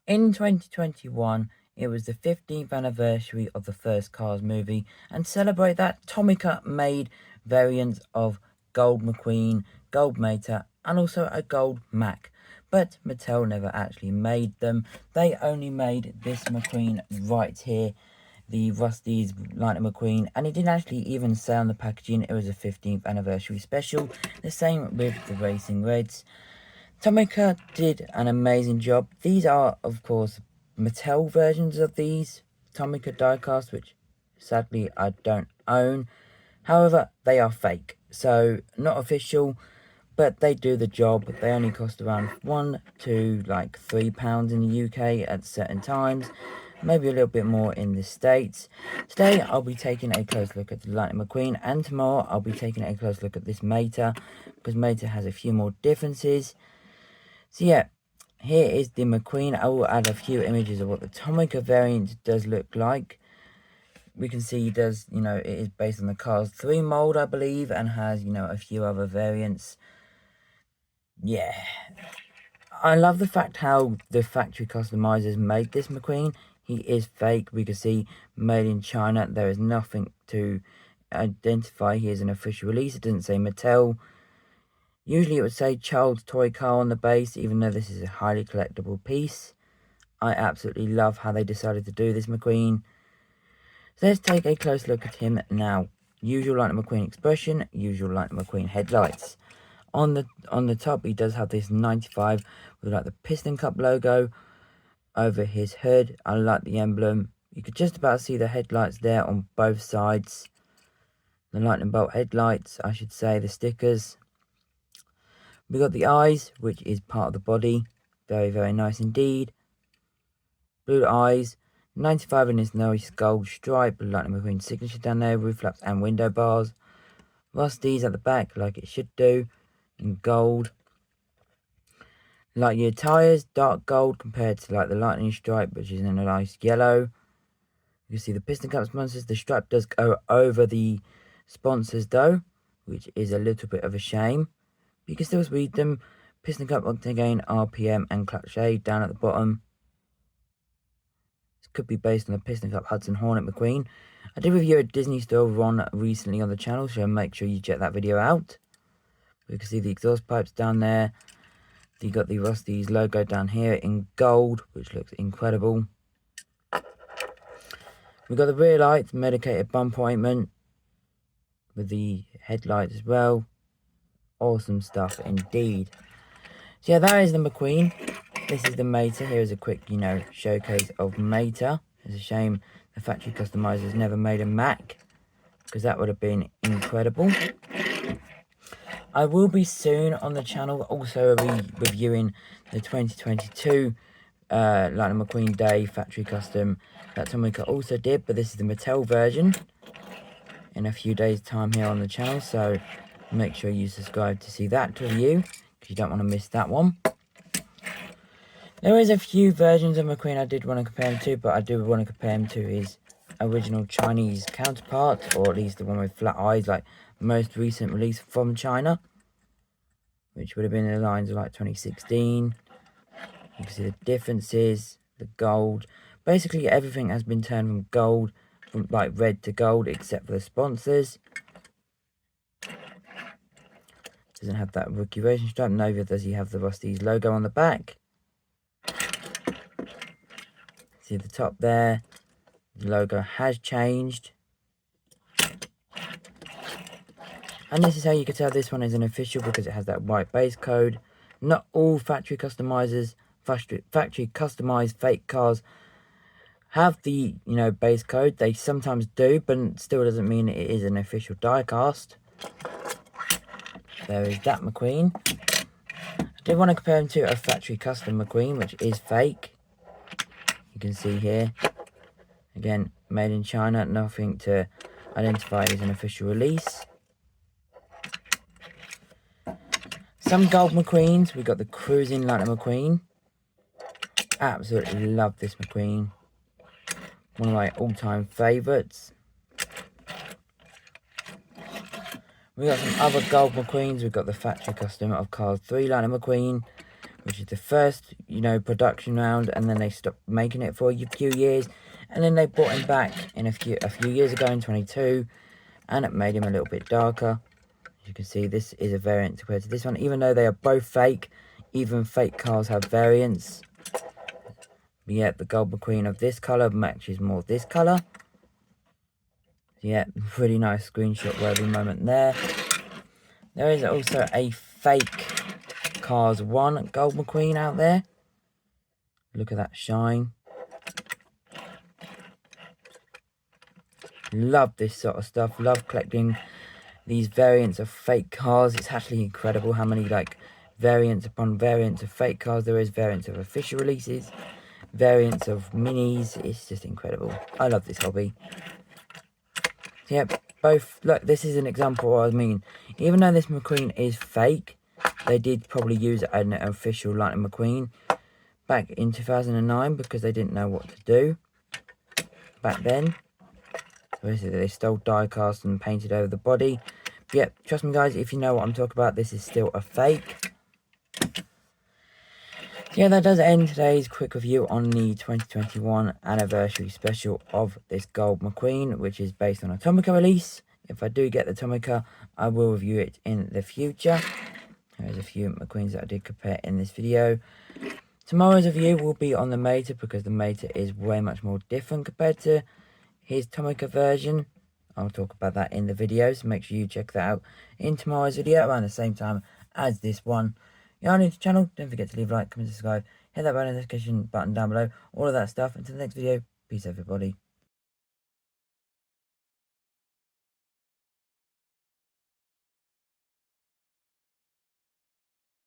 In 2021, it was the 15th anniversary of the first Cars movie, and to celebrate that, Tomica made variants of Gold McQueen, Gold Mater, and also a Gold Mac. But Mattel never actually made them. They only made this McQueen right here, the Rusty's Lightning McQueen, and it didn't actually even say on the packaging it was a 15th anniversary special. The same with the Racing Reds. Tomica did an amazing job. These are, of course, Mattel versions of these Tomica diecasts, which sadly I don't own. However, they are fake, so not official, but they do the job. They only cost around £1 to like £3 in the UK at certain times, maybe a little bit more in the States. Today I'll be taking a close look at the Lightning McQueen, and tomorrow I'll be taking a close look at this Mater, because Mater has a few more differences. So yeah, here is the McQueen. I will add a few images of what the Tomica variant does look like. We can see it does, it is based on the Cars 3 mold, I believe, and has, a few other variants. Yeah. I love the fact how the factory customizers made this McQueen. He is fake. We can see made in China. There is nothing to identify he is an official release. It doesn't say Mattel. Usually it would say child's toy car on the base, even though this is a highly collectible piece. I absolutely love how they decided to do this McQueen. So let's take a close look at him now. Usual Lightning McQueen expression, usual Lightning McQueen headlights. On the top, he does have this 95 with like the piston cup logo over his hood. I like the emblem. You could just about see the headlights there on both sides. The lightning bolt headlights, I should say, the stickers. We got the eyes, which is part of the body. Very, very nice indeed. Blue eyes. 95 in his nice gold stripe. Lightning McQueen signature down there. Roof flaps and window bars. Rusty's at the back, like it should do. In gold. Lightyear tyres. Dark gold compared to like the lightning stripe, which is in a nice yellow. You can see the piston cup sponsors. The stripe does go over the sponsors though, which is a little bit of a shame. You can still read them. Piston cup, octane, RPM, and clutch A down at the bottom. This could be based on the piston cup Hudson Hornet McQueen. I did review a Disney Store Ron recently on the channel, so make sure you check that video out. You can see the exhaust pipes down there. You got the Rusty's logo down here in gold, which looks incredible. We've got the rear lights, medicated bumper ointment with the headlights as well. Awesome stuff indeed. So yeah, that is the McQueen. This is the Mater. Here is a quick, showcase of Mater. It's a shame the factory customizers never made a Mac, because that would have been incredible. I will be soon on the channel also reviewing the 2022 Lightning McQueen Day factory custom that Tomica also did, but this is the Mattel version in a few days time here on the channel, so make sure you subscribe to see that review, because you don't want to miss that one. There is a few versions of McQueen I did want to compare him to, but I do want to compare him to his original Chinese counterpart, or at least the one with flat eyes, like most recent release from China, which would have been in the lines of like 2016. You can see the differences, the gold. Basically everything has been turned from gold, from like red to gold, except for the sponsors. Doesn't have that rookie racing stripe. Neither does he have the Rusty's logo on the back. See the top there. The logo has changed. And this is how you can tell this one is an official, because it has that white base code. Not all factory customized fake cars have the, base code. They sometimes do, but it still doesn't mean it is an official diecast. There is that McQueen. I did want to compare him to a factory custom McQueen, which is fake. You can see here. Again, made in China. Nothing to identify as an official release. Some gold McQueens. We got the Cruising Lightning McQueen. Absolutely love this McQueen. One of my all-time favourites. We got some other gold McQueens. We've got the factory custom of Cars 3 Lightning McQueen. which is the first, production round, and then they stopped making it for a few years, and then they brought him back in a few years ago in 22, and it made him a little bit darker. As you can see, this is a variant compared to this one, even though they are both fake. Even fake cars have variants. But yeah, the Gold McQueen of this colour matches more this colour. Yeah, pretty nice screenshot worthy moment there. There is also a fake Cars 1 Gold McQueen out there. Look at that shine. Love this sort of stuff. Love collecting these variants of fake cars. It's actually incredible how many variants upon variants of fake cars there is. Variants of official releases, variants of minis. It's just incredible. I love this hobby. Yep, both. Look, this is an example of what I mean. Even though this McQueen is fake, they did probably use an official Lightning McQueen back in 2009 because they didn't know what to do back then. Basically, they stole diecast and painted over the body. But yeah, trust me guys, if you know what I'm talking about, this is still a fake. So yeah, that does end today's quick review on the 2021 anniversary special of this Gold McQueen, which is based on a Tomica release. If I do get the Tomica, I will review it in the future. There's a few McQueens that I did compare in this video. Tomorrow's review will be on the Meta because the Meta is way much more different compared to his Tomica version. I'll talk about that in the video, so make sure you check that out in tomorrow's video around the same time as this one. If you are new to the channel, don't forget to leave a like, comment, subscribe, hit that notification button down below, all of that stuff. Until the next video, peace everybody.